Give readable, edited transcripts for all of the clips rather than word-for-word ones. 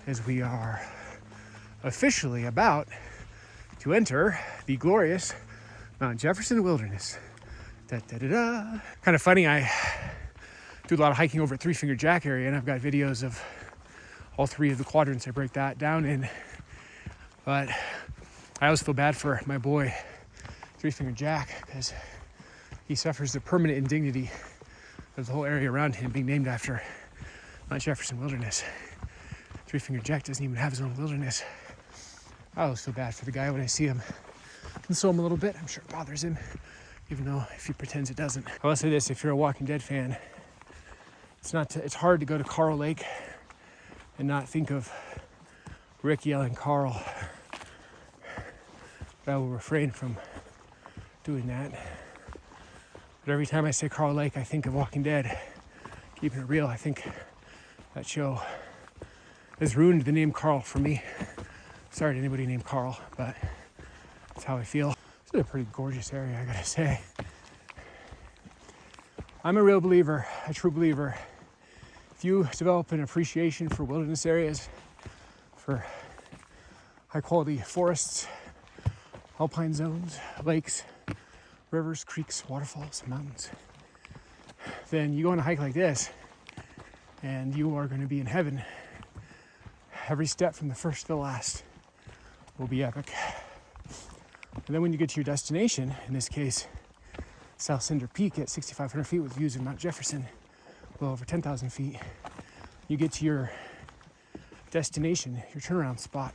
as we are officially about to enter the glorious Mount Jefferson Wilderness. Da, da, da, da. Kind of funny, I do a lot of hiking over at Three Finger Jack area, and I've got videos of all three of the quadrants I break that down in. But I always feel bad for my boy Three Finger Jack because he suffers the permanent indignity of the whole area around him being named after Mount Jefferson Wilderness. Three Finger Jack doesn't even have his own wilderness. I always feel bad for the guy when I see him. Console him a little bit. I'm sure it bothers him, even though if he pretends it doesn't. I will say this, if you're a Walking Dead fan, it's hard to go to Carl Lake and not think of Rick yelling Carl. But I will refrain from doing that. But every time I say Carl Lake, I think of Walking Dead. Keeping it real, I think that show has ruined the name Carl for me. Sorry to anybody named Carl, but that's how I feel. This is a pretty gorgeous area, I gotta say. I'm a real believer, a true believer. If you develop an appreciation for wilderness areas, for high quality forests, alpine zones, lakes, rivers, creeks, waterfalls, mountains, then you go on a hike like this and you are going to be in heaven. Every step from the first to the last will be epic. And then when you get to your destination, in this case, South Cinder Peak at 6,500 feet with views of Mount Jefferson, well over 10,000 feet, you get to your destination, your turnaround spot.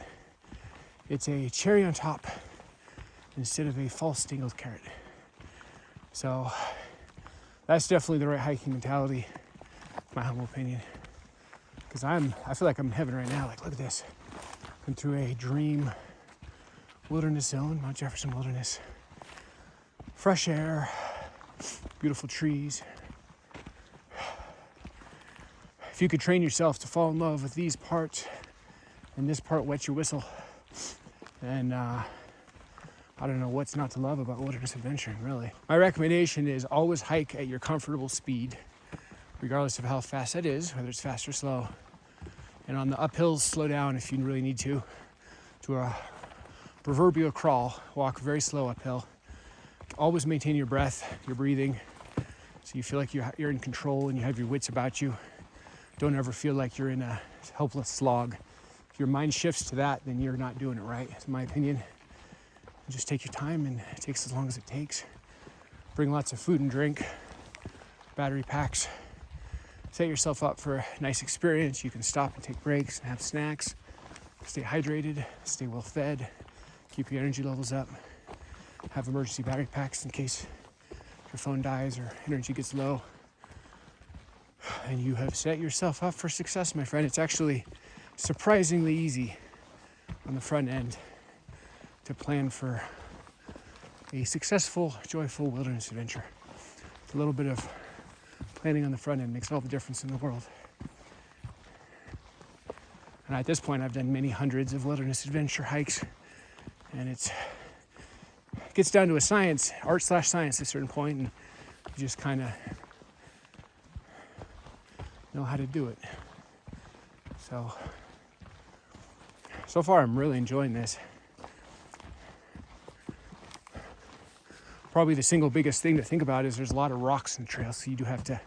It's a cherry on top instead of a false dangled carrot. So that's definitely the right hiking mentality, in my humble opinion. Because I feel like I'm in heaven right now. Like, look at this. I'm through a dream wilderness zone, Mount Jefferson Wilderness. Fresh air, beautiful trees. If you could train yourself to fall in love with these parts and this part wets your whistle, then I don't know what's not to love about wilderness adventuring, really. My recommendation is always hike at your comfortable speed, regardless of how fast that is, whether it's fast or slow. And on the uphills, slow down if you really need to a proverbial crawl, walk very slow uphill. Always maintain your breath, your breathing, so you feel like you're in control and you have your wits about you. Don't ever feel like you're in a helpless slog. If your mind shifts to that, then you're not doing it right, in my opinion. Just take your time, and it takes as long as it takes. Bring lots of food and drink, battery packs. Set yourself up for a nice experience. You can stop and take breaks and have snacks. Stay hydrated, stay well fed, keep your energy levels up. Have emergency battery packs in case your phone dies or energy gets low. And you have set yourself up for success, my friend. It's actually surprisingly easy on the front end to plan for a successful, joyful wilderness adventure. A little bit of planning on the front end makes all the difference in the world. And at this point, I've done many hundreds of wilderness adventure hikes, and it gets down to a science, art/science at a certain point, and you just kind of know how to do it. So far, I'm really enjoying this. Probably the single biggest thing to think about is there's a lot of rocks in the trail, so you do have to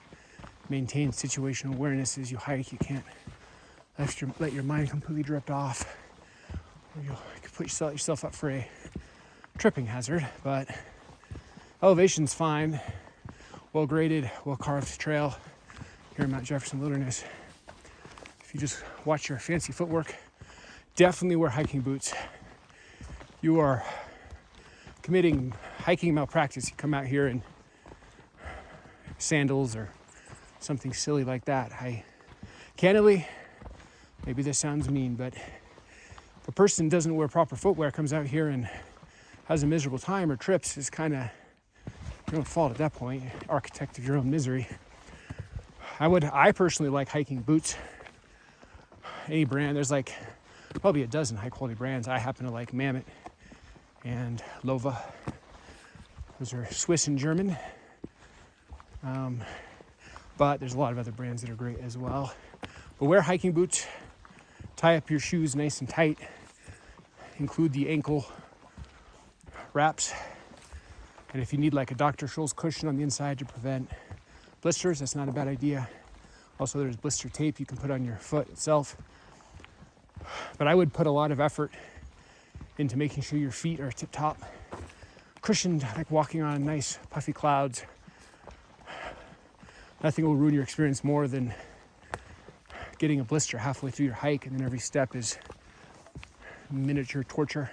maintain situational awareness as you hike. You can't let your mind completely drift off, or you could put yourself up for a tripping hazard. But elevation's fine, well graded, well carved trail here in Mount Jefferson Wilderness. If you just watch your fancy footwork, definitely wear hiking boots. You are committing hiking malpractice. You come out here in sandals or something silly like that. Candidly, maybe this sounds mean, but if a person doesn't wear proper footwear, comes out here and has a miserable time or trips, is kind of your own fault at that point. Architect of your own misery. I personally like hiking boots. Any brand, there's like probably a dozen high quality brands. I happen to like Mammoth and Lova. Those are Swiss and German. But there's a lot of other brands that are great as well. But wear hiking boots. Tie up your shoes nice and tight. Include the ankle wraps. And if you need like a Dr. Scholl's cushion on the inside to prevent blisters, that's not a bad idea. Also, there's blister tape you can put on your foot itself. But I would put a lot of effort into making sure your feet are tip-top, cushioned, like walking on nice puffy clouds. Nothing will ruin your experience more than getting a blister halfway through your hike, and then every step is miniature torture.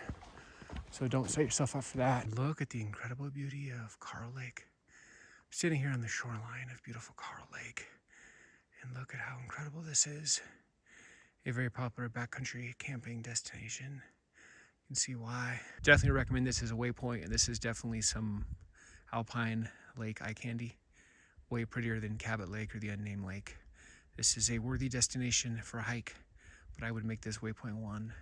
So don't set yourself up for that. Look at the incredible beauty of Coral Lake. I'm sitting here on the shoreline of beautiful Coral Lake, and look at how incredible this is. A very popular backcountry camping destination. You can see why. Definitely recommend this as a waypoint, and this is definitely some Alpine Lake eye candy. Way prettier than Cabot Lake or the unnamed lake. This is a worthy destination for a hike, but I would make this waypoint 1, and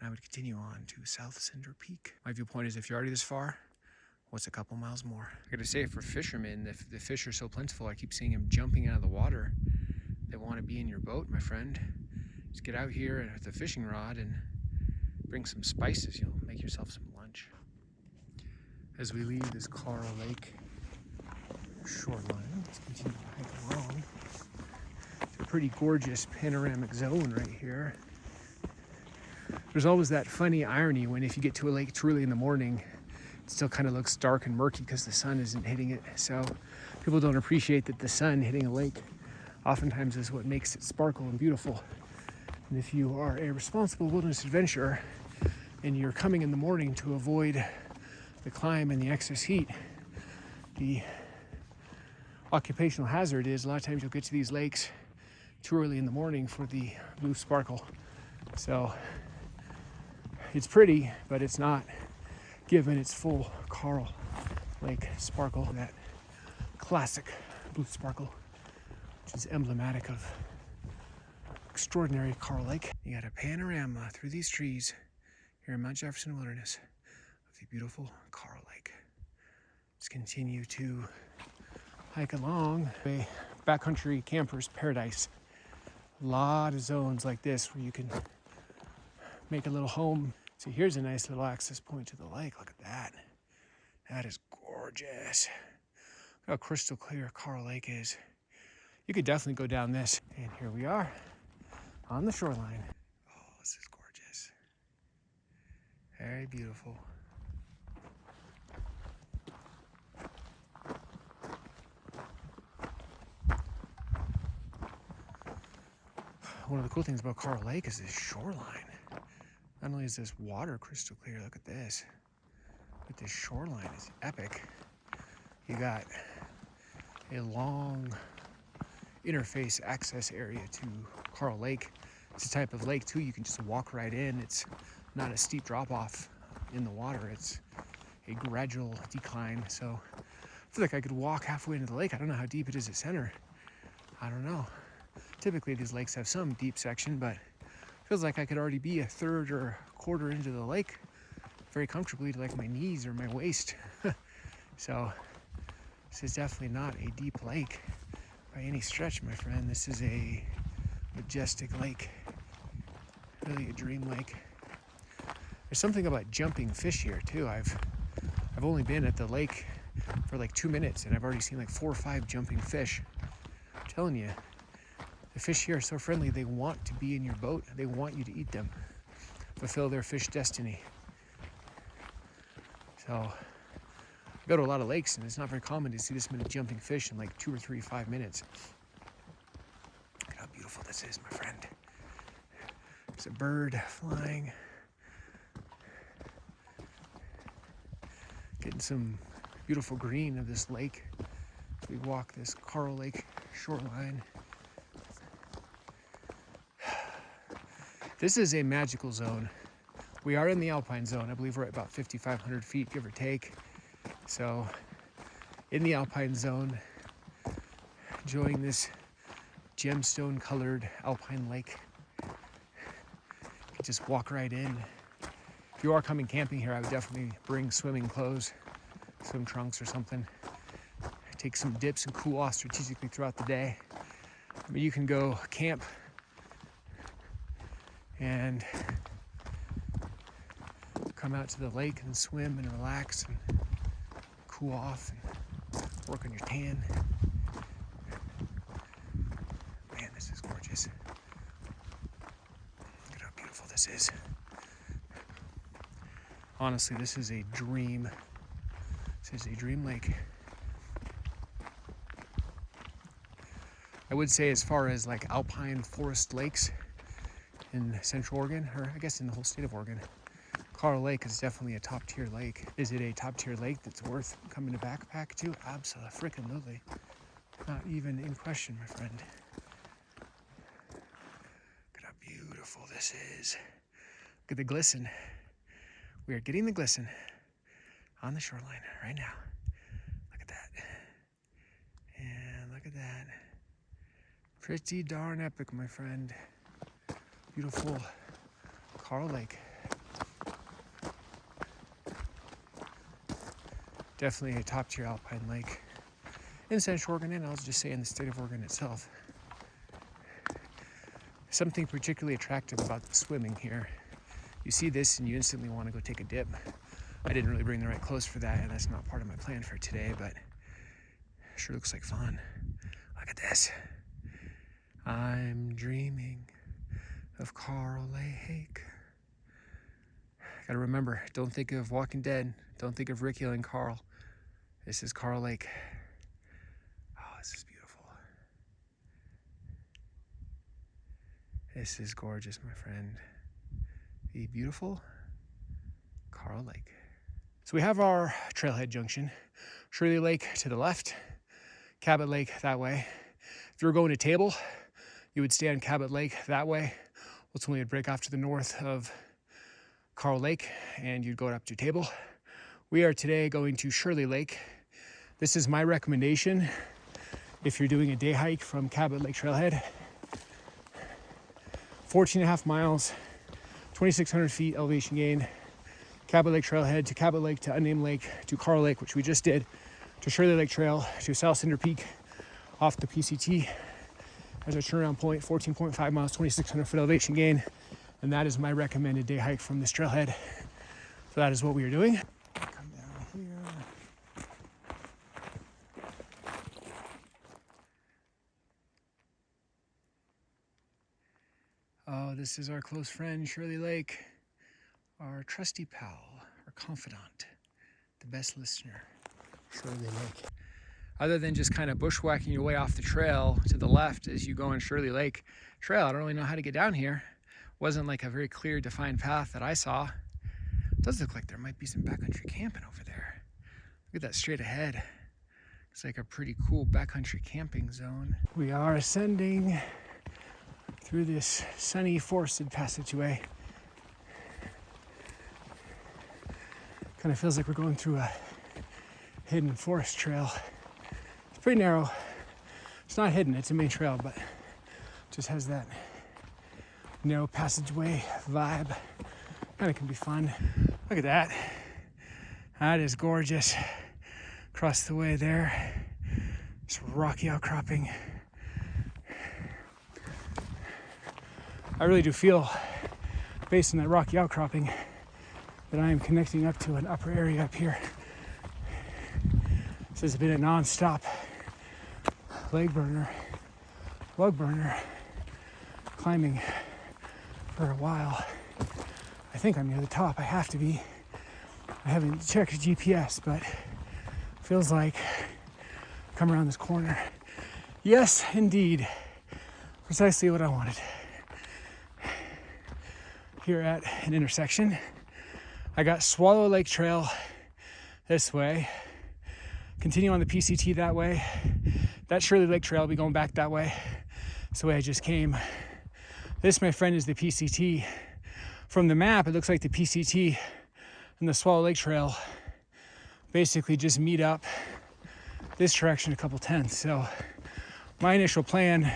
I would continue on to South Cinder Peak. My viewpoint is if you're already this far, what's a couple miles more? I gotta say, for fishermen, the fish are so plentiful, I keep seeing them jumping out of the water. They want to be in your boat, my friend. Just get out here with a fishing rod and bring some spices. You'll make yourself some lunch. As we leave this Coral Lake shoreline, let's continue to hike along. It's a pretty gorgeous panoramic zone right here. There's always that funny irony when if you get to a lake too early in the morning, it still kind of looks dark and murky because the sun isn't hitting it. So people don't appreciate that the sun hitting a lake oftentimes is what makes it sparkle and beautiful. And if you are a responsible wilderness adventurer and you're coming in the morning to avoid the climb and the excess heat, the occupational hazard is a lot of times you'll get to these lakes too early in the morning for the blue sparkle. So it's pretty, but it's not given its full Coral Lake sparkle, that classic blue sparkle, which is emblematic of extraordinary Coral Lake. You got a panorama through these trees here in Mount Jefferson Wilderness of the beautiful Coral Lake. Let's continue to hike along a backcountry camper's paradise. A lot of zones like this where you can make a little home. So here's a nice little access point to the lake. Look at that. That is gorgeous. Look how crystal clear Coral Lake is. You could definitely go down this. And here we are on the shoreline. Oh, this is gorgeous. Very beautiful. One of the cool things about Coral Lake is this shoreline. Not only is this water crystal clear, look at this, but this shoreline is epic. You got a long interface access area to Coral Lake. It's a type of lake too, you can just walk right in. It's not a steep drop off in the water, it's a gradual decline. So I feel like I could walk halfway into the lake. I don't know how deep it is at center. I don't know. Typically these lakes have some deep section, but it feels like I could already be a third or a quarter into the lake very comfortably to like my knees or my waist. So this is definitely not a deep lake by any stretch, my friend. This is a majestic lake, really a dream lake. There's something about jumping fish here too. I've only been at the lake for like 2 minutes and I've already seen like 4 or 5 jumping fish. I'm telling you, the fish here are so friendly. They want to be in your boat. They want you to eat them, fulfill their fish destiny. So I go to a lot of lakes and it's not very common to see this many jumping fish in like 2 or 3, 5 minutes. Look at how beautiful this is, my friend. There's a bird flying. Getting some beautiful green of this lake as we walk this Coral Lake shoreline. This is a magical zone. We are in the Alpine zone. I believe we're at about 5,500 feet, give or take. So in the Alpine zone, enjoying this gemstone colored Alpine lake. You can just walk right in. If you are coming camping here, I would definitely bring swimming clothes, swim trunks or something. Take some dips and cool off strategically throughout the day. I mean, you can go camp and come out to the lake and swim and relax and cool off and work on your tan. Man, this is gorgeous. Look at how beautiful this is. Honestly, this is a dream. This is a dream lake. I would say, as far as like alpine forest lakes in Central Oregon, or I guess in the whole state of Oregon, Coral Lake is definitely a top tier lake. Is it a top tier lake that's worth coming to backpack to? Absolutely. Not even in question, my friend. Look at how beautiful this is. Look at the glisten. We are getting the glisten on the shoreline right now. Look at that. And look at that. Pretty darn epic, my friend. Beautiful Coral Lake. Definitely a top tier alpine lake in Central Oregon, and I'll just say in the state of Oregon itself. Something particularly attractive about the swimming here. You see this and you instantly want to go take a dip. I didn't really bring the right clothes for that, and that's not part of my plan for today, but sure looks like fun. Look at this. I'm dreaming of Coral Lake. Gotta remember, don't think of Walking Dead. Don't think of Ricky and Carl. This is Coral Lake. Oh, this is beautiful. This is gorgeous, my friend. The beautiful Coral Lake. So we have our trailhead junction. Shirley Lake to the left, Cabot Lake that way. If you were going to Table, you would stay on Cabot Lake that way. Ultimately, you'd break off to the north of Coral Lake and you'd go up to Table. We are today going to Shirley Lake. This is my recommendation if you're doing a day hike from Cabot Lake Trailhead. 14.5 miles, 2,600 feet elevation gain. Cabot Lake Trailhead to Cabot Lake to Unnamed Lake to Coral Lake, which we just did, to Shirley Lake Trail to South Cinder Peak off the PCT. As a turnaround point, 14.5 miles, 2,600 foot elevation gain. And that is my recommended day hike from this trailhead. So that is what we are doing. Come down here. Oh, this is our close friend, Shirley Lake. Our trusty pal, our confidant, the best listener, Shirley Lake. Other than just kind of bushwhacking your way off the trail to the left as you go on Shirley Lake Trail, I don't really know how to get down here. Wasn't like a very clear defined path that I saw. It does look like there might be some backcountry camping over there. Look at that straight ahead. It's like a pretty cool backcountry camping zone. We are ascending through this sunny forested passageway. Kind of feels like we're going through a hidden forest trail. It's pretty narrow. It's not hidden, it's a main trail, but it just has that narrow passageway vibe. Kind of can be fun. Look at that. That is gorgeous. Across the way there, this rocky outcropping. I really do feel, based on that rocky outcropping, that I am connecting up to an upper area up here. This has been a non-stop lug burner, climbing for a while. I think I'm near the top. I have to be. I haven't checked GPS, but feels like I've come around this corner. Yes, indeed. Precisely what I wanted. Here at an intersection, I got Swallow Lake Trail this way. Continue on the PCT that way. That Shirley Lake Trail will be going back that way. It's the way I just came. This, my friend, is the PCT. From the map, it looks like the PCT and the Swallow Lake Trail basically just meet up this direction a couple tenths. So my initial plan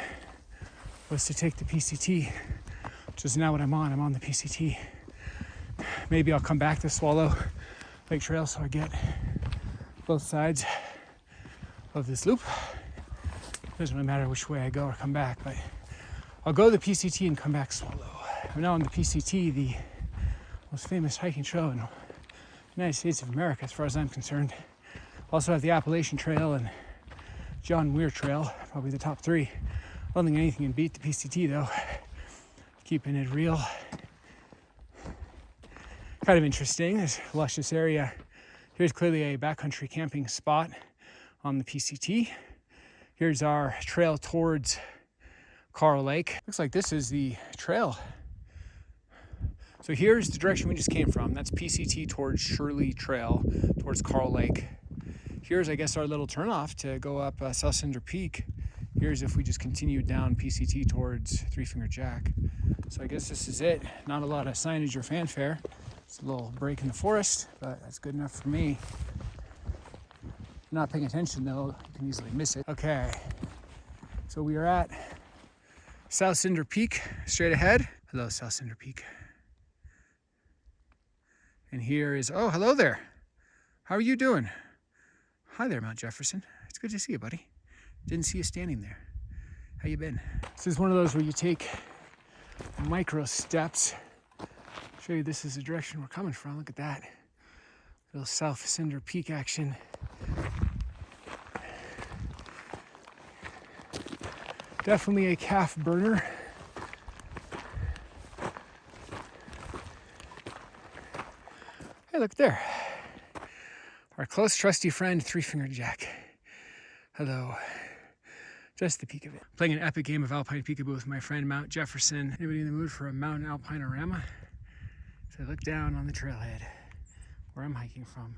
was to take the PCT, which is now what I'm on. I'm on the PCT. Maybe I'll come back to Swallow Lake Trail so I get both sides of this loop. Doesn't really matter which way I go or come back, but I'll go to the PCT and come back Swallow. I'm now on the PCT, the most famous hiking trail in the United States of America, as far as I'm concerned. Also have the Appalachian Trail and John Muir Trail, probably the top three. I don't think anything can beat the PCT though. Keeping it real. Kind of interesting, this luscious area. Here's clearly a backcountry camping spot on the PCT. Here's our trail towards Coral Lake. Looks like this is the trail. So here's the direction we just came from. That's PCT towards Shirley Trail, towards Coral Lake. Here's, I guess, our little turnoff to go up South Cinder Peak. Here's if we just continue down PCT towards Three Finger Jack. So I guess this is it. Not a lot of signage or fanfare. It's a little break in the forest, but that's good enough for me. If you're not paying attention though, you can easily miss it. Okay, so we are at South Cinder Peak, straight ahead. Hello, South Cinder Peak. And here is, oh, hello there. How are you doing? Hi there, Mount Jefferson. It's good to see you, buddy. Didn't see you standing there. How you been? This is one of those where you take micro steps. Show you this is the direction we're coming from. Look at that. Little South Cinder Peak action. Definitely a calf burner. Hey, look there. Our close, trusty friend, Three Finger Jack. Hello. Just the peak of it. Playing an epic game of Alpine Peekaboo with my friend, Mount Jefferson. Anybody in the mood for a mountain alpinorama? So look down on the trailhead where I'm hiking from.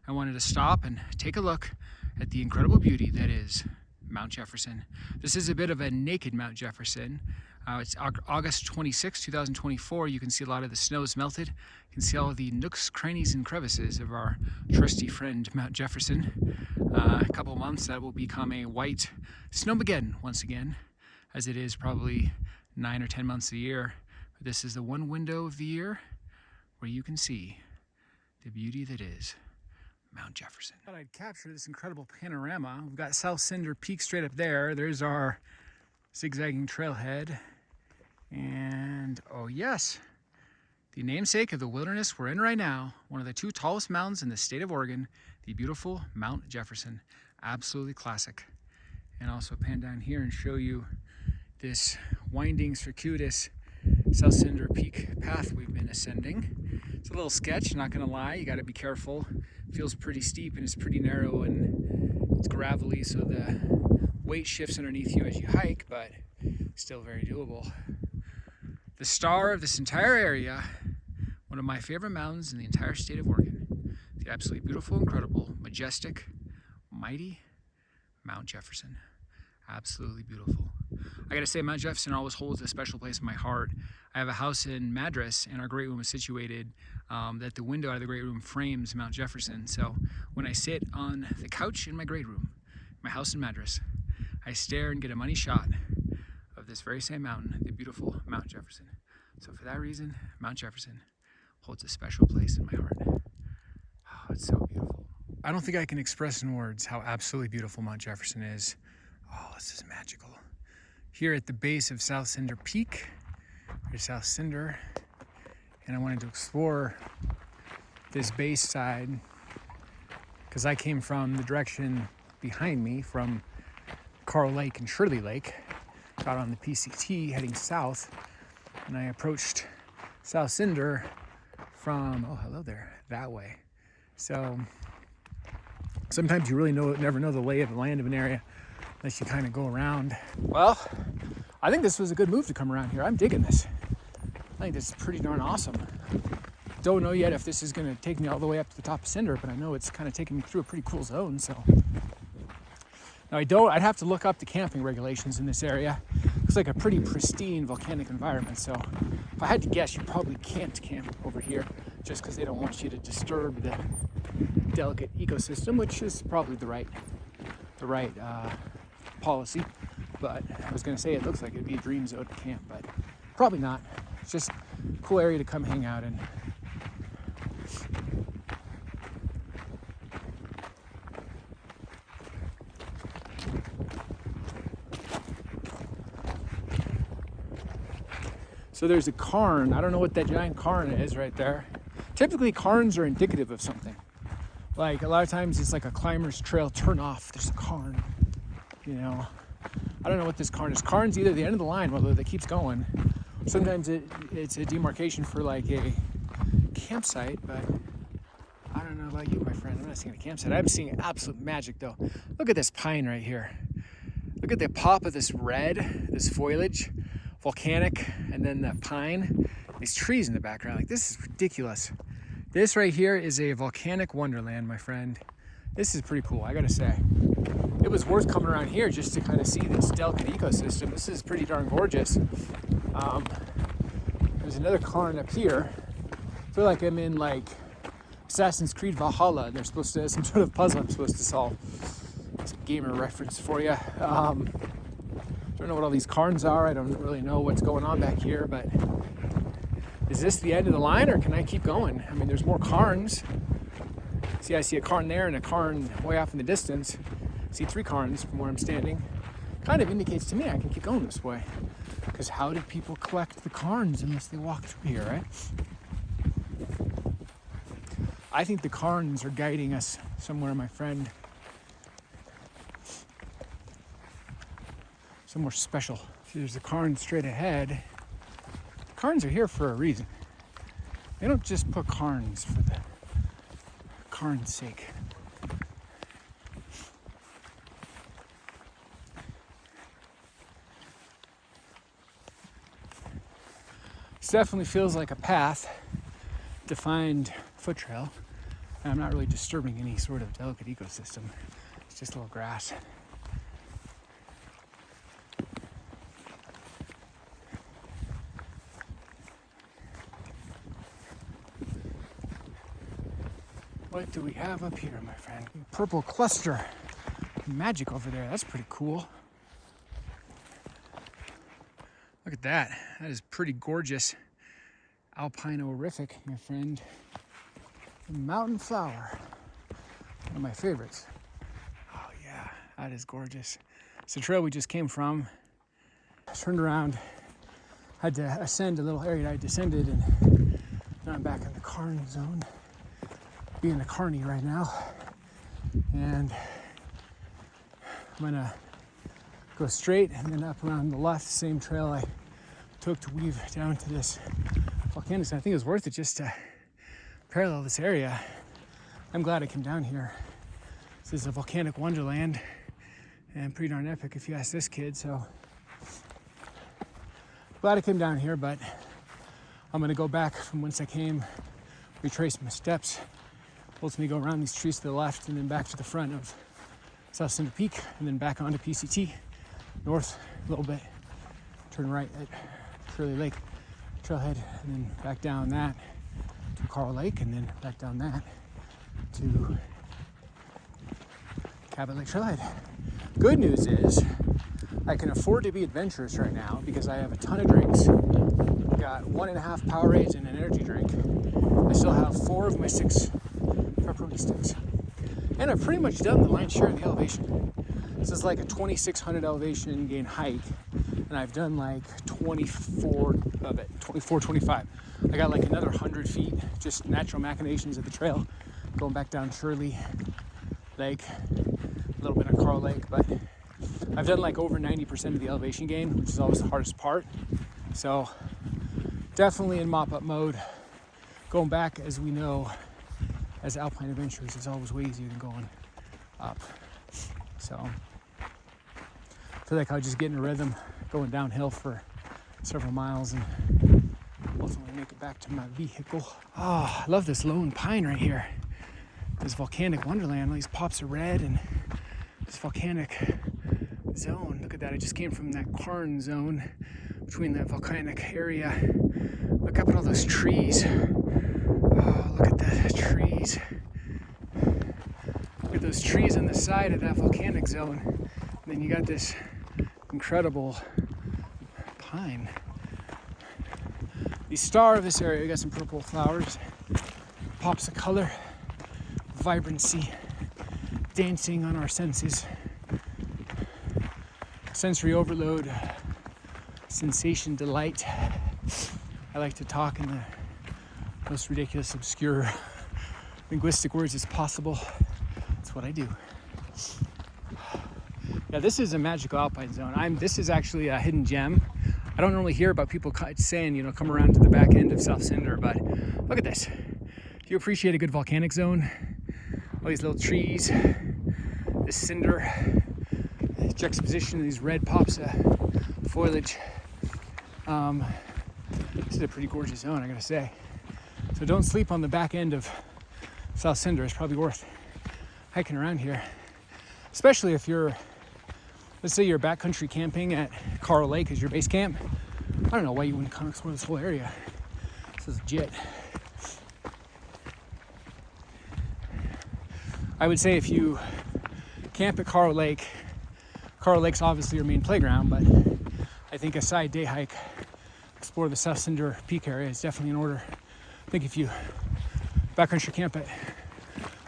I wanted to stop and take a look at the incredible beauty that is Mount Jefferson. This is a bit of a naked Mount Jefferson. It's August 26, 2024. You can see a lot of the snow is melted. You can see all of the nooks, crannies, and crevices of our trusty friend, Mount Jefferson. A couple months, that will become a white snowmageddon once again, as it is probably 9 or 10 months a year. But this is the one window of the year where you can see the beauty that is Mount Jefferson. I thought I'd capture this incredible panorama. We've got South Cinder Peak straight up there. There's our zigzagging trailhead. And oh yes, the namesake of the wilderness we're in right now, one of the 2 tallest mountains in the state of Oregon, the beautiful Mount Jefferson. Absolutely classic. And also pan down here and show you this winding, circuitous South Cinder Peak path we've been ascending. It's a little sketch, not gonna lie, you gotta be careful. It feels pretty steep and it's pretty narrow and it's gravelly, so the weight shifts underneath you as you hike, but still very doable. The star of this entire area, one of my favorite mountains in the entire state of Oregon, the absolutely beautiful, incredible, majestic, mighty Mount Jefferson. Absolutely beautiful. I gotta say, Mount Jefferson always holds a special place in my heart. I have a house in Madras, and our great room is situated that the window out of the great room frames Mount Jefferson. So when I sit on the couch in my great room, my house in Madras, I stare and get a money shot of this very same mountain, the beautiful Mount Jefferson. So for that reason, Mount Jefferson holds a special place in my heart. Oh, it's so beautiful. I don't think I can express in words how absolutely beautiful Mount Jefferson is. Oh, this is magical. Here at the base of South Cinder Peak, here's South Cinder, and I wanted to explore this base side because I came from the direction behind me from Coral Lake and Shirley Lake, got on the PCT heading south, and I approached South Cinder from, oh hello there, that way. So sometimes you really never know the lay of the land of an area unless you kind of go around. Well, I think this was a good move to come around here. I'm digging this. I think this is pretty darn awesome. Don't know yet if this is going to take me all the way up to the top of Cinder, but I know it's kind of taking me through a pretty cool zone. So now I'd have to look up the camping regulations in this area. Looks like a pretty pristine volcanic environment. So if I had to guess, you probably can't camp over here just because they don't want you to disturb the delicate ecosystem, which is probably the right policy. But I was going to say it looks like it'd be a dream zone to camp, but probably not. It's just a cool area to come hang out in. So So there's a cairn. I don't know what that giant cairn is right there. Typically cairns are indicative of something. Like a lot of times it's like a climber's trail turn off. There's a cairn, you know. I don't know what this cairn is. Cairn's either the end of the line, whether it keeps going. Sometimes it's a demarcation for like a campsite, but I don't know about you, my friend. I'm not seeing a campsite. I'm seeing absolute magic though. Look at this pine right here. Look at the pop of this red, this foliage, volcanic, and then the pine. These trees in the background, like this is ridiculous. This right here is a volcanic wonderland, my friend. This is pretty cool, I gotta say. It was worth coming around here just to kind of see this delicate ecosystem. This is pretty darn gorgeous. There's another cairn up here. I feel like I'm in like Assassin's Creed Valhalla. They're supposed to have some sort of puzzle I'm supposed to solve. It's a gamer reference for you. Don't know what all these cairns are. I don't really know what's going on back here, but is this the end of the line or can I keep going? I mean, there's more cairns. See, I see a cairn there and a cairn way off in the distance. I see 3 cairns from where I'm standing. Kind of indicates to me I can keep going this way. Because how did people collect the cairns unless they walk through here, right? I think the cairns are guiding us somewhere, my friend. Somewhere special. See, there's a cairn straight ahead. Cairns are here for a reason. They don't just put cairns for the cairn's sake. This definitely feels like a path, defined foot trail. And I'm not really disturbing any sort of delicate ecosystem. It's just a little grass. What do we have up here, my friend? Purple cluster. Magic over there. That's pretty cool. Look at that. That is pretty gorgeous. Alpine-orific, my friend. Mountain flower. One of my favorites. Oh yeah, that is gorgeous. It's the trail we just came from. I turned around, had to ascend a little area that I descended, and now I'm back in the cairn zone. Being a carny right now, and I'm gonna go straight and then up around the left, same trail I took to weave down to this volcano. I think it was worth it just to parallel this area. I'm glad I came down here. This is a volcanic wonderland and pretty darn epic if you ask this kid, so glad I came down here, but I'm gonna go back from whence I came, retrace my steps, ultimately go around these trees to the left and then back to the front of South Cinder Peak and then back onto PCT, north a little bit, turn right at Shirley Lake trailhead and then back down that to Coral Lake and then back down that to Cabot Lake trailhead. Good news is I can afford to be adventurous right now because I have a ton of drinks. I've got 1.5 Powerades and an energy drink. I still have 4 of my 6 pepperoni sticks. And I've pretty much done the lion's share of the elevation. This is like a 2,600 elevation gain hike, and I've done like 24 of it, 24, 25. I got like another 100 feet, just natural machinations of the trail, going back down Shirley Lake, a little bit on Coral Lake, but I've done like over 90% of the elevation gain, which is always the hardest part. So definitely in mop-up mode. Going back, as we know, as alpine adventurers, is always way easier than going up. So I feel like I'll just get in a rhythm going downhill for several miles and ultimately make it back to my vehicle. Oh, I love this lone pine right here. This volcanic wonderland, all these pops of red and this volcanic zone. Look at that, I just came from that cairn zone between that volcanic area. Look up at all those trees. Oh, look at the trees. Look at those trees on the side of that volcanic zone. And then you got this incredible pine. The star of this area, we got some purple flowers, pops of color, vibrancy, dancing on our senses, sensory overload, sensation, delight. I like to talk in the most ridiculous, obscure linguistic words as possible. That's what I do. Yeah, this is a magical alpine zone. This is actually a hidden gem. I don't normally hear about people saying, you know, come around to the back end of South Cinder, but look at this. If you appreciate a good volcanic zone, all these little trees, this cinder, juxtaposition of these red pops of foliage. This is a pretty gorgeous zone, I gotta say. So don't sleep on the back end of South Cinder. It's probably worth hiking around here, especially if you're, let's say you're backcountry camping at Coral Lake as your base camp. I don't know why you wouldn't come explore this whole area. This is legit. I would say if you camp at Coral Lake's obviously your main playground, but I think a side day hike, explore the South Cinder Peak area is definitely in order. I think if you backcountry camp at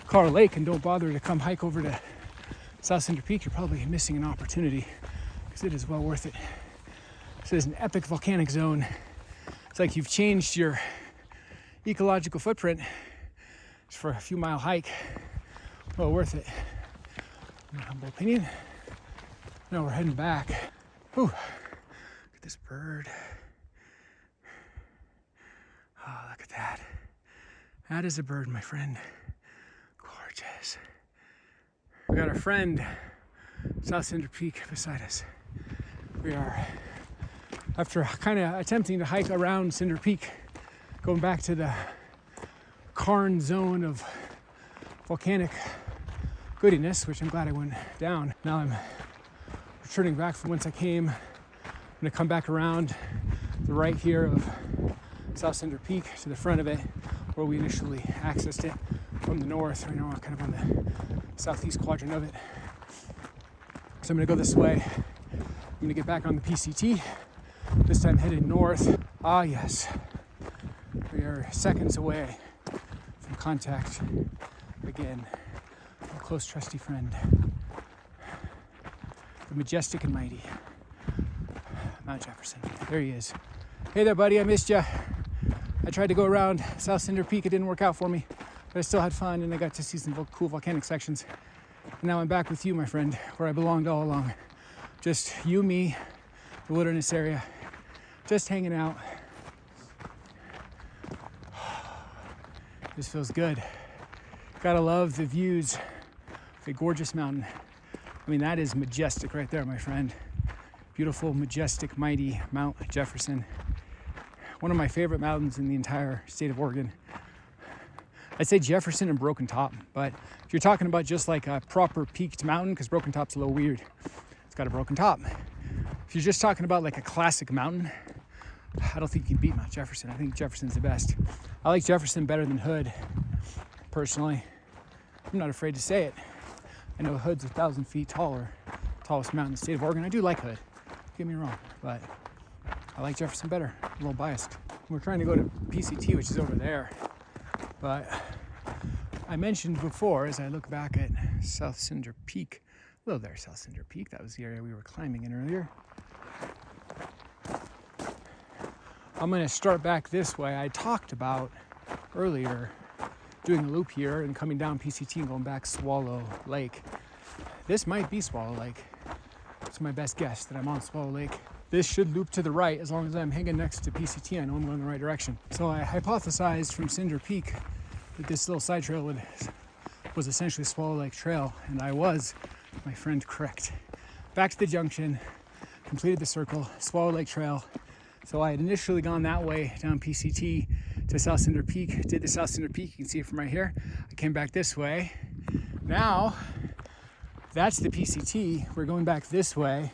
Coral Lake and don't bother to come hike over to South Cinder Peak, you're probably missing an opportunity because it is well worth it. This is an epic volcanic zone. It's like you've changed your ecological footprint for a few mile hike. Well worth it, in my humble opinion. Now we're heading back. Whew. Look at this bird. Oh, look at that. That is a bird, my friend. Gorgeous. We got our friend, South Cinder Peak, beside us. We are, after kind of attempting to hike around Cinder Peak, going back to the Cairn zone of volcanic goodiness, which I'm glad I went down. Now I'm returning back from whence I came. I'm gonna come back around the right here of South Cinder Peak to the front of it, where we initially accessed it from the north. Right now we're kind of on the southeast quadrant of it. So I'm gonna go this way. I'm gonna get back on the PCT, this time headed north. Ah yes, we are seconds away from contact again. Our close trusty friend, the majestic and mighty Mount Jefferson. There he is. Hey there, buddy, I missed you. I tried to go around South Cinder Peak. It didn't work out for me, but I still had fun and I got to see some cool volcanic sections. And now I'm back with you, my friend, where I belonged all along. Just you, me, the wilderness area, just hanging out. This feels good. Gotta love the views of a gorgeous mountain. I mean, that is majestic right there, my friend. Beautiful, majestic, mighty Mount Jefferson. One of my favorite mountains in the entire state of Oregon. I'd say Jefferson and Broken Top, but if you're talking about just like a proper peaked mountain, because Broken Top's a little weird, it's got a broken top. If you're just talking about like a classic mountain, I don't think you can beat Mount Jefferson. I think Jefferson's the best. I like Jefferson better than Hood, personally. I'm not afraid to say it. I know Hood's 1,000 feet taller, tallest mountain in the state of Oregon. I do like Hood, don't get me wrong, but I like Jefferson better. I'm a little biased. We're trying to go to PCT, which is over there, but I mentioned before, as I look back at South Cinder Peak, hello there, South Cinder Peak. That was the area we were climbing in earlier. I'm gonna start back this way. I talked about earlier doing a loop here and coming down PCT and going back Swallow Lake. This might be Swallow Lake. It's my best guess that I'm on Swallow Lake. This should loop to the right as long as I'm hanging next to PCT. I know I'm going the right direction. So I hypothesized from Cinder Peak that this little side trail was essentially Swallow Lake Trail, and I was, my friend, correct. Back to the junction, completed the circle, Swallow Lake Trail. So I had initially gone that way down PCT to South Cinder Peak, did the South Cinder Peak, you can see it from right here. I came back this way. Now, that's the PCT. We're going back this way.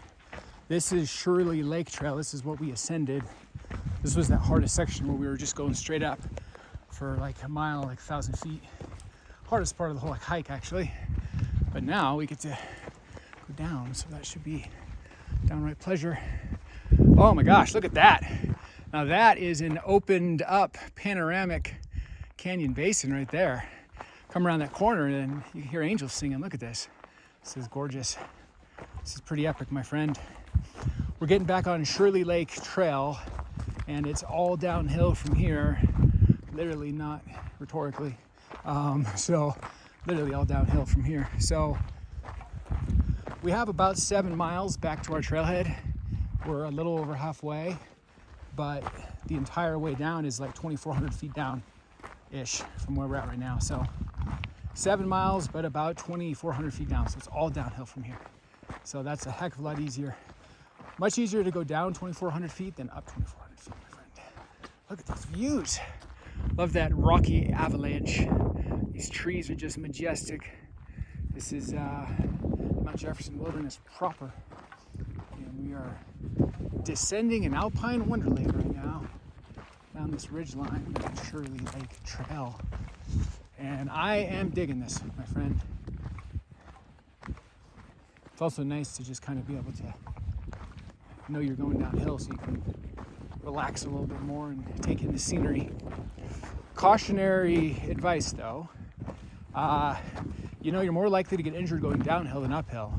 This is Shirley Lake Trail. This is what we ascended. This was that hardest section where we were just going straight up for like a mile, like 1,000 feet. Hardest part of the whole hike, actually. But now we get to go down, so that should be downright pleasure. Oh my gosh, look at that. Now that is an opened up panoramic canyon basin right there. Come around that corner and you can hear angels singing. Look at this. This is gorgeous. This is pretty epic, my friend. We're getting back on Shirley Lake Trail and it's all downhill from here, literally, not rhetorically. So literally all downhill from here. So we have about 7 miles back to our trailhead. We're a little over halfway, but the entire way down is like 2,400 feet down-ish from where we're at right now. So 7 miles, but about 2,400 feet down. So it's all downhill from here. So that's a heck of a lot easier. Much easier to go down 2,400 feet than up 2,400 feet, my friend. Look at these views. Love that rocky avalanche. These trees are just majestic. This is Mount Jefferson Wilderness proper. And we are descending an Alpine Wonderland right now down this ridgeline, the Shirley Lake Trail. And I am digging this, my friend. It's also nice to just kind of be able to know you're going downhill so you can relax a little bit more and take in the scenery. Cautionary advice though, you're more likely to get injured going downhill than uphill,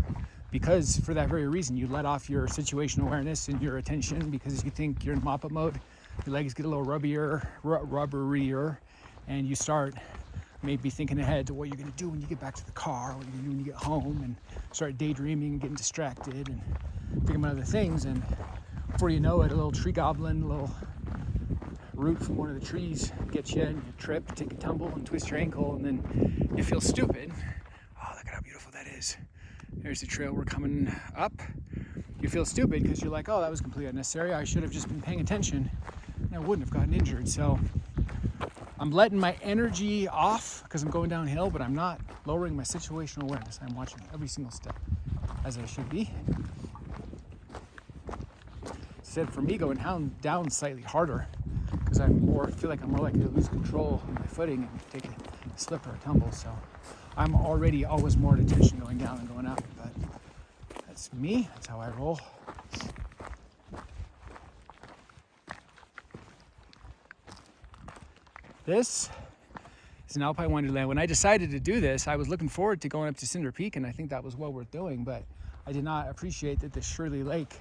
because for that very reason you let off your situational awareness and your attention because you think you're in mop-up mode. Your legs get a little rubberier, and you start maybe thinking ahead to what you're going to do when you get back to the car, what you're going to do when you get home, and start daydreaming and getting distracted and thinking about other things. And before you know it, a little tree goblin, a little root from one of the trees gets you, and you trip, take a tumble, and twist your ankle, and then you feel stupid. Oh, look at how beautiful that is. There's the trail we're coming up. You feel stupid because you're like, oh, that was completely unnecessary. I should have just been paying attention, and I wouldn't have gotten injured. So I'm letting my energy off because I'm going downhill, but I'm not lowering my situational awareness. I'm watching every single step as I should be. Instead, for me, going down slightly harder because I feel like I'm more likely to lose control of my footing and take a slip or a tumble. So I'm already always more at attention going down than going up, but that's me. That's how I roll. This is an Alpine Wonderland. When I decided to do this, I was looking forward to going up to Cinder Peak, and I think that was well worth doing, but I did not appreciate that the Shirley Lake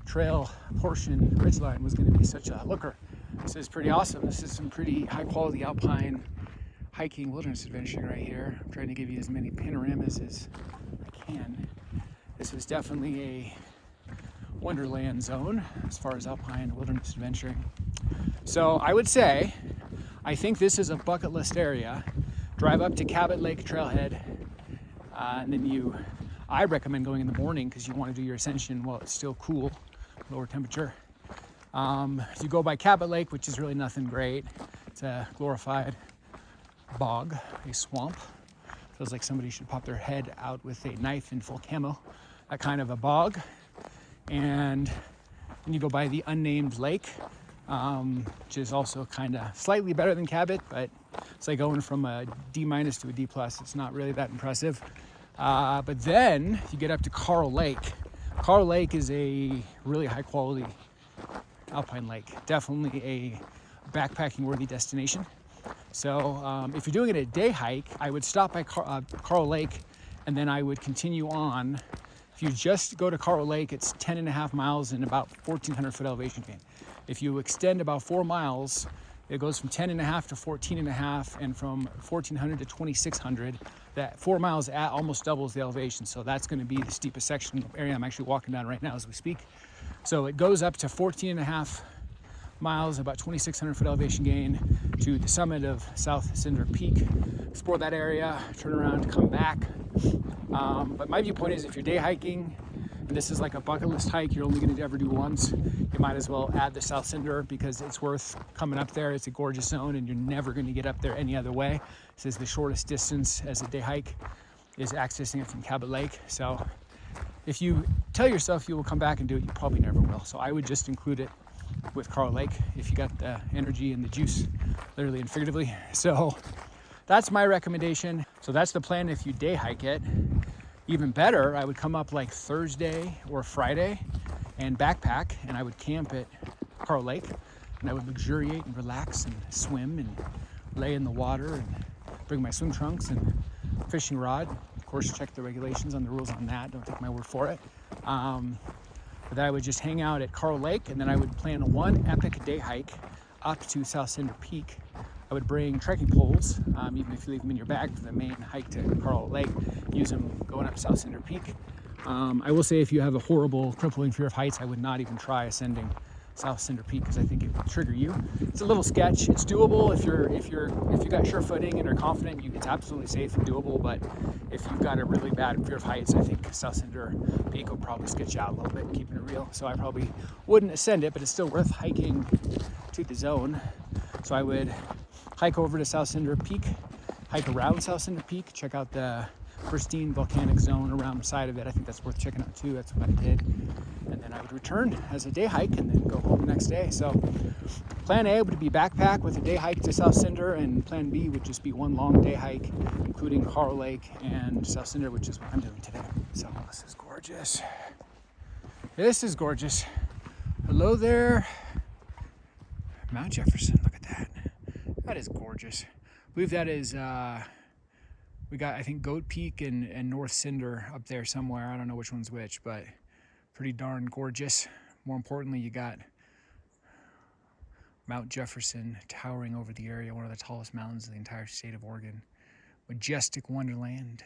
trail portion, Ridgeline, was going to be such a looker. This is pretty awesome. This is some pretty high quality alpine hiking wilderness adventuring right here. I'm trying to give you as many panoramas as I can. This is definitely a Wonderland zone as far as alpine wilderness adventuring. So I would say, I think this is a bucket list area. Drive up to Cabot Lake Trailhead, and then I recommend going in the morning because you want to do your ascension while it's still cool, lower temperature. You go by Cabot Lake, which is really nothing great. It's a glorified bog, a swamp. Feels like somebody should pop their head out with a knife in full camo, that kind of a bog. And then you go by the unnamed lake, which is also kind of slightly better than Cabot, but it's like going from a D- to a D+. It's not really that impressive. But then you get up to Coral Lake. Coral Lake is a really high quality alpine lake, definitely a backpacking worthy destination. So if you're doing it a day hike, I would stop by Coral Lake, and then I would continue on. If you just go to Coral Lake, it's 10.5 miles and about 1,400 foot elevation gain. If you extend about 4 miles, it goes from 10.5 to 14.5, and from 1,400 to 2,600. That 4 miles almost doubles the elevation, so that's going to be the steepest section of area I'm actually walking down right now as we speak. So it goes up to 14.5 miles, about 2,600 foot elevation gain to the summit of South Cinder Peak. Explore that area, turn around, come back. But my viewpoint is, if you're day hiking, and this is like a bucket list hike you're only going to ever do once, you might as well add the South Cinder because it's worth coming up there. It's a gorgeous zone, and you're never going to get up there any other way. This is the shortest distance as a day hike, is accessing it from Cabot Lake. So if you tell yourself you will come back and do it, you probably never will. So I would just include it with Coral Lake if you got the energy and the juice, literally and figuratively. So that's my recommendation. So that's the plan if you day hike it. Even better, I would come up like Thursday or Friday and backpack, and I would camp at Coral Lake, and I would luxuriate and relax and swim and lay in the water and bring my swim trunks and fishing rod. Of course, check the regulations on the rules on that. Don't take my word for it. But then I would just hang out at Coral Lake, and then I would plan one epic day hike up to South Cinder Peak. I would bring trekking poles, even if you leave them in your bag for the main hike to Coral Lake, use them going up South Cinder Peak. I will say if you have a horrible, crippling fear of heights, I would not even try ascending South Cinder Peak because I think it would trigger you. It's a little sketch. It's doable if you got sure footing and are confident. It's absolutely safe and doable. But if you've got a really bad fear of heights, I think South Cinder Peak will probably sketch you out a little bit, keeping it real. So I probably wouldn't ascend it, but it's still worth hiking to the zone. So I would hike over to South Cinder Peak, hike around South Cinder Peak, check out the Pristine volcanic zone around the side of it. I think that's worth checking out too. That's what I did. And then I would return as a day hike and then go home the next day. So plan A would be backpack with a day hike to South Cinder, and plan B would just be one long day hike, including Coral Lake and South Cinder, which is what I'm doing today. So this is gorgeous. This is gorgeous. Hello there. Mount Jefferson, look at that. That is gorgeous. I believe that is, we got, I think, Goat Peak and North Cinder up there somewhere. I don't know which one's which, but pretty darn gorgeous. More importantly, you got Mount Jefferson towering over the area, one of the tallest mountains in the entire state of Oregon. Majestic Wonderland,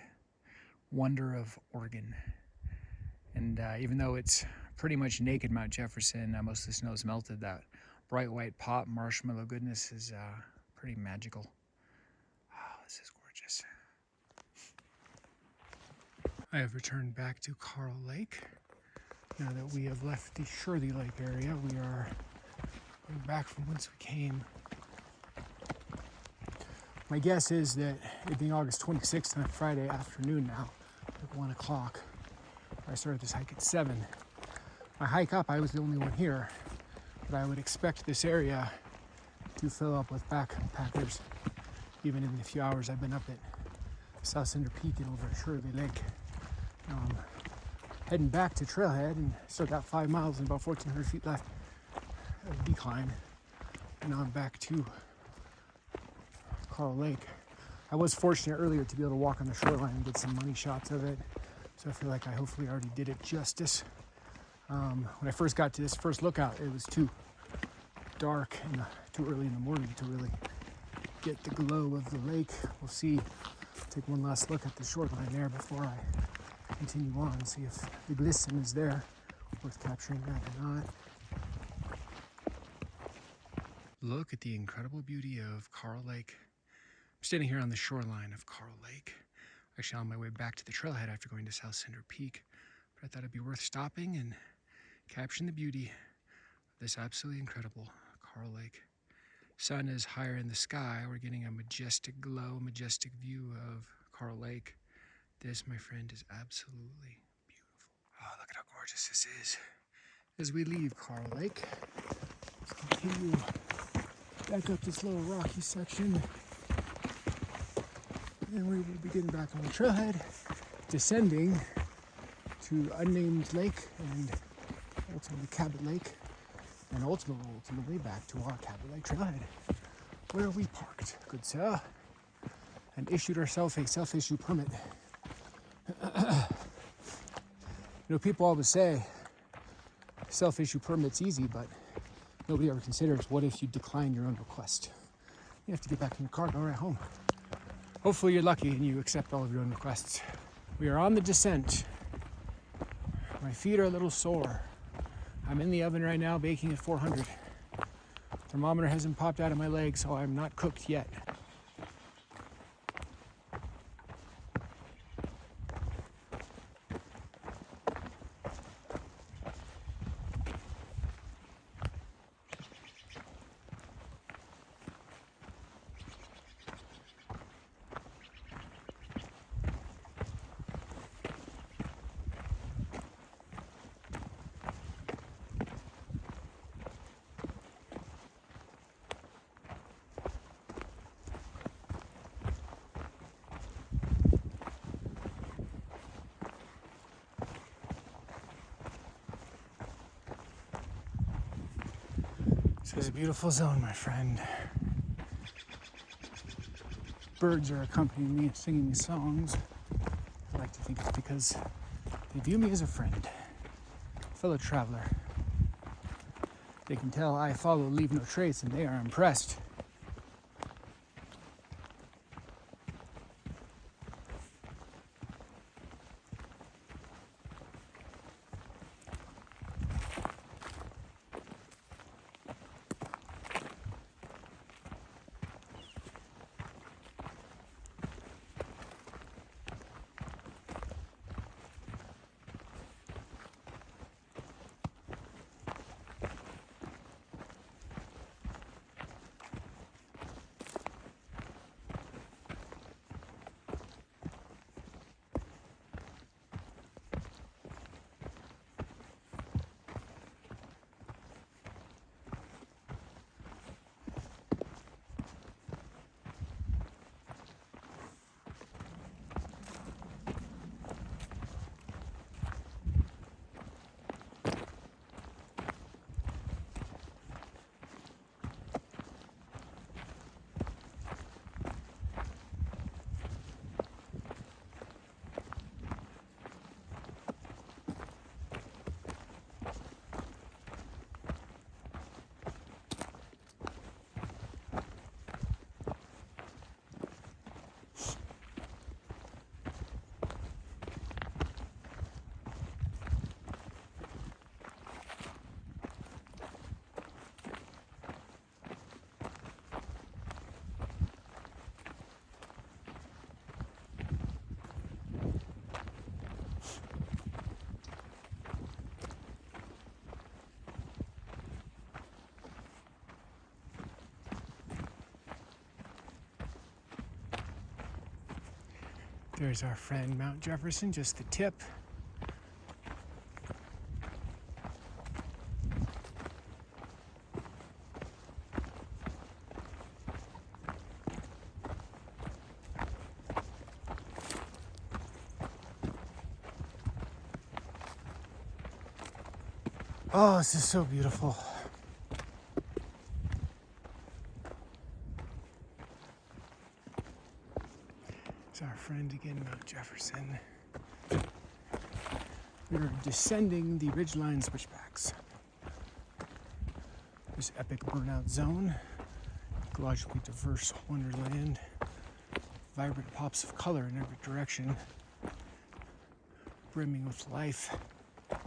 wonder of Oregon. And even though it's pretty much naked Mount Jefferson, most of the snow is melted. That bright white pop marshmallow goodness is pretty magical. Oh, this is gorgeous. I have returned back to Coral Lake. Now that we have left the Shirley Lake area, we are going back from whence we came. My guess is that it being August 26th on a Friday afternoon now, like 1 o'clock, I started this hike at 7. My hike up, I was the only one here, but I would expect this area to fill up with backpackers, even in the few hours I've been up at South Cinder Peak and over at Shirley Lake. Heading back to Trailhead, and still got 5 miles and about 1,400 feet left of decline. And now I'm back to Coral Lake. I was fortunate earlier to be able to walk on the shoreline and get some money shots of it, so I feel like I hopefully already did it justice. When I first got to this first lookout, it was too dark and too early in the morning to really get the glow of the lake. We'll see. Take one last look at the shoreline there before I continue on, see if the glisten is there, worth capturing that or not. Look at the incredible beauty of Coral Lake. I'm standing here on the shoreline of Coral Lake, actually on my way back to the trailhead after going to South Cinder Peak, but I thought it'd be worth stopping and capturing the beauty of this absolutely incredible Coral Lake. Sun is higher in the sky. We're getting a majestic glow, majestic view of Coral Lake. This, my friend, is absolutely beautiful. Oh, look at how gorgeous this is. As we leave Coral Lake, let's continue back up this little rocky section. And we will begin back on the trailhead, descending to Unnamed Lake and ultimately Cabot Lake, and ultimately back to our Cabot Lake trailhead, where we parked, good sir, and issued ourselves a self-issue permit. You know, people always say self-issue permit's easy, but nobody ever considers what if you decline your own request. You have to get back in your car and go right home. Hopefully you're lucky and you accept all of your own requests. We are on the descent. My feet are a little sore. I'm in the oven right now baking at 400. Thermometer hasn't popped out of my leg, so I'm not cooked yet. This is a beautiful zone, my friend. Birds are accompanying me and singing me songs. I like to think it's because they view me as a friend. fellow traveler. They can tell I follow, leave no trace, and they are impressed. There's our friend Mount Jefferson, just the tip. Oh, this is so beautiful. Our friend again, Mount Jefferson. We're descending the Ridgeline switchbacks. This epic burnout zone, ecologically diverse Wonderland, vibrant pops of color in every direction, brimming with life. I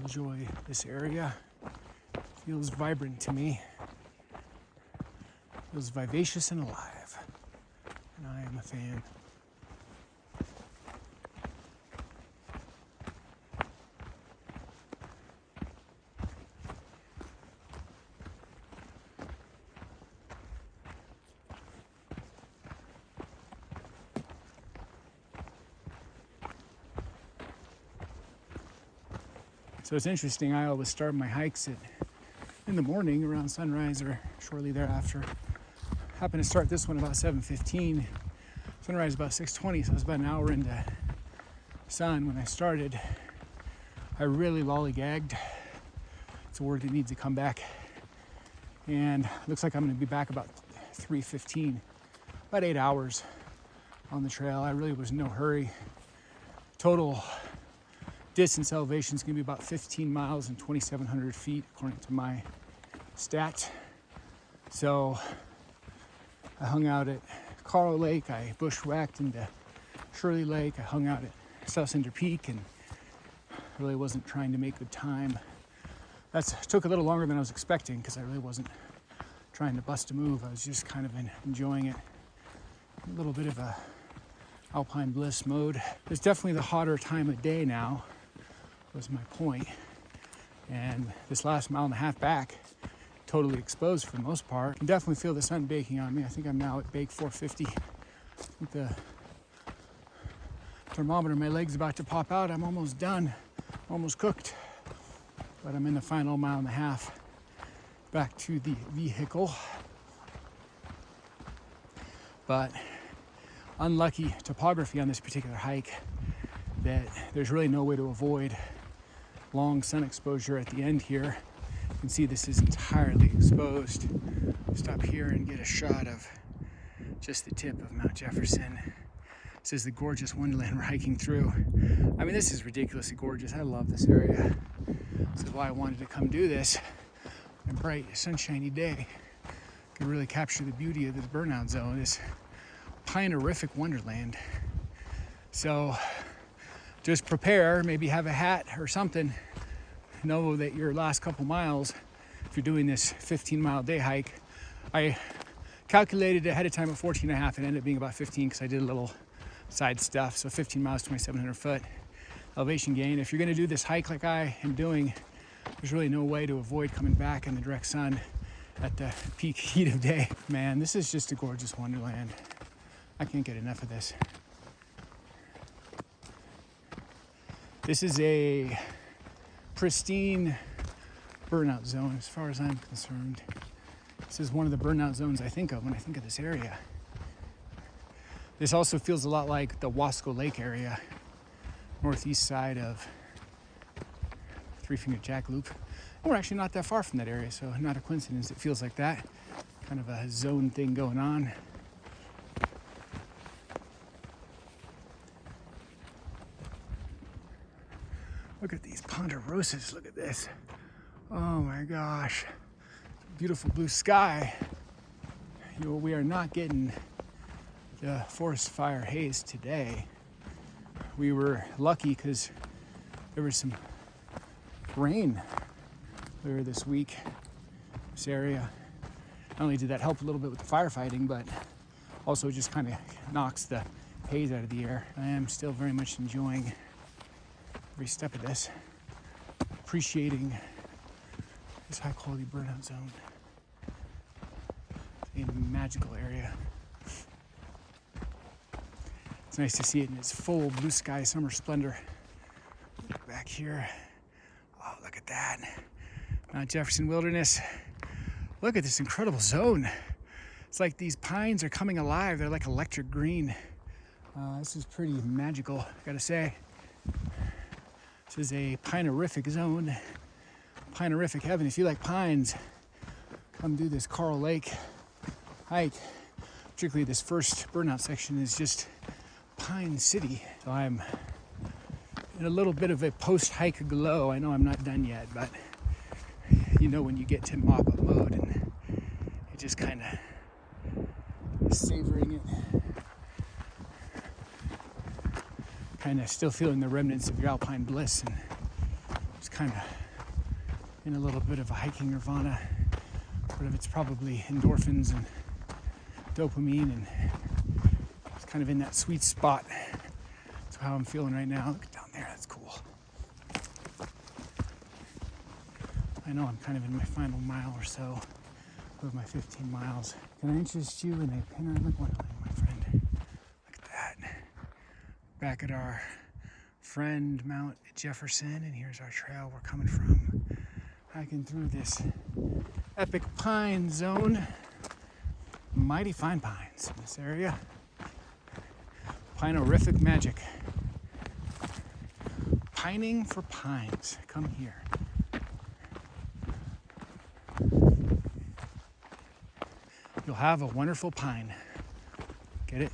enjoy this area. Feels vibrant to me. Feels vivacious and alive. And I am a fan. So it's interesting, I always start my hikes in the morning around sunrise or shortly thereafter. Happened to start this one about 7:15. Sunrise about 6:20, so I was about an hour into sun when I started. I really lollygagged. It's a word that needs to come back. And it looks like I'm gonna be back about 3:15, about 8 hours on the trail. I really was in no hurry. Total distance elevation is gonna be about 15 miles and 2,700 feet according to my stats. So I hung out at Coral Lake, I bushwhacked into Shirley Lake, I hung out at South Cinder Peak, and really wasn't trying to make good time. That took a little longer than I was expecting because I really wasn't trying to bust a move. I was just kind of enjoying it. A little bit of a Alpine Bliss mode. It's definitely the hotter time of day now, was my point. And this last mile and a half back, totally exposed for the most part. I can definitely feel the sun baking on me. I think I'm now at bake 450. With the thermometer, my leg's about to pop out. I'm almost done, almost cooked. But I'm in the final mile and a half back to the vehicle. But unlucky topography on this particular hike that there's really no way to avoid long sun exposure at the end here. You can see this is entirely exposed. Stop here and get a shot of just the tip of Mount Jefferson. This is the gorgeous Wonderland we're hiking through. I mean, this is ridiculously gorgeous. I love this area. This is why I wanted to come do this on a bright, sunshiny day. Can really capture the beauty of this burnout zone, this pinerific Wonderland. So just prepare, maybe have a hat or something. Know that your last couple miles, if you're doing this 15-mile day hike, I calculated ahead of time at 14 and a half. It ended up being about 15 because I did a little side stuff. So 15 miles, 2,700 foot elevation gain. If you're going to do this hike like I am doing, there's really no way to avoid coming back in the direct sun at the peak heat of day. Man, this is just a gorgeous Wonderland. I can't get enough of this. This is a pristine burnout zone as far as I'm concerned. This is one of the burnout zones I think of when I think of this area. This also feels a lot like the Wasco Lake area, northeast side of Three Finger Jack Loop. And we're actually not that far from that area, so not a coincidence it feels like that. Kind of a zone thing going on. Look at these ponderosas, look at this. Oh my gosh, beautiful blue sky. You know, we are not getting the forest fire haze today. We were lucky because there was some rain earlier this week, this area. Not only did that help a little bit with the firefighting, but also just kind of knocks the haze out of the air. I am still very much enjoying every step of this, appreciating this high quality burnout zone. It's a magical area. It's nice to see it in its full blue sky summer splendor. Look back here. Oh, look at that. Mount Jefferson Wilderness. Look at this incredible zone. It's like these pines are coming alive. They're like electric green. This is pretty magical, I gotta say. This is a pinerific zone. Pinerific heaven. If you like pines, come do this Coral Lake hike. Particularly this first burnout section is just Pine City. So I'm in a little bit of a post-hike glow. I know I'm not done yet, but you know when you get to mop-up mode and you're just kind of savoring it. Kind of still feeling the remnants of your Alpine Bliss and just kind of in a little bit of a hiking nirvana. Part of it's probably endorphins and dopamine, and it's kind of in that sweet spot. That's how I'm feeling right now. Look down there, that's cool. I know I'm kind of in my final mile or so of my 15 miles. Can I interest you in a panoramic Wonderland, my friend? Look at that. Back at our friend Mount Jefferson, and here's our trail we're coming from. Hiking through this epic pine zone. Mighty fine pines in this area. Pinerific magic. Pining for pines. Come here. You'll have a wonderful pine. Get it?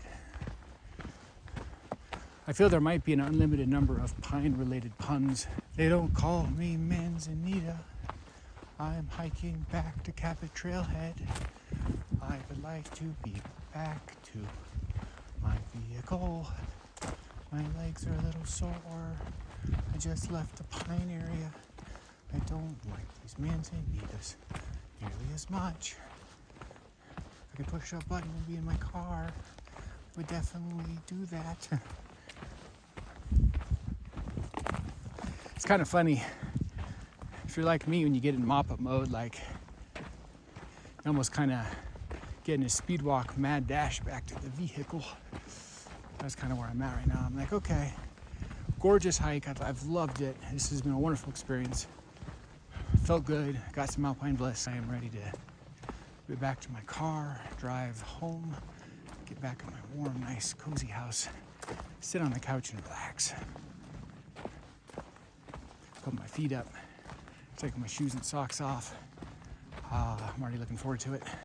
I feel there might be an unlimited number of pine-related puns. They don't call me Manzanita. I'm hiking back to Cabot Trailhead. I would like to be back to my vehicle. My legs are a little sore. I just left the pine area. I don't like these Manzanitas nearly as much. If I could push a button and be in my car, I would definitely do that. It's kind of funny. If you're like me, when you get in mop-up mode, like you almost kind of get in a speed walk, mad dash back to the vehicle. That's kind of where I'm at right now. I'm like, okay, gorgeous hike. I've loved it. This has been a wonderful experience. Felt good. Got some Alpine Bliss. I am ready to get back to my car, drive home, get back in my warm, nice, cozy house, sit on the couch and relax. Put my feet up, take my shoes and socks off. I'm already looking forward to it.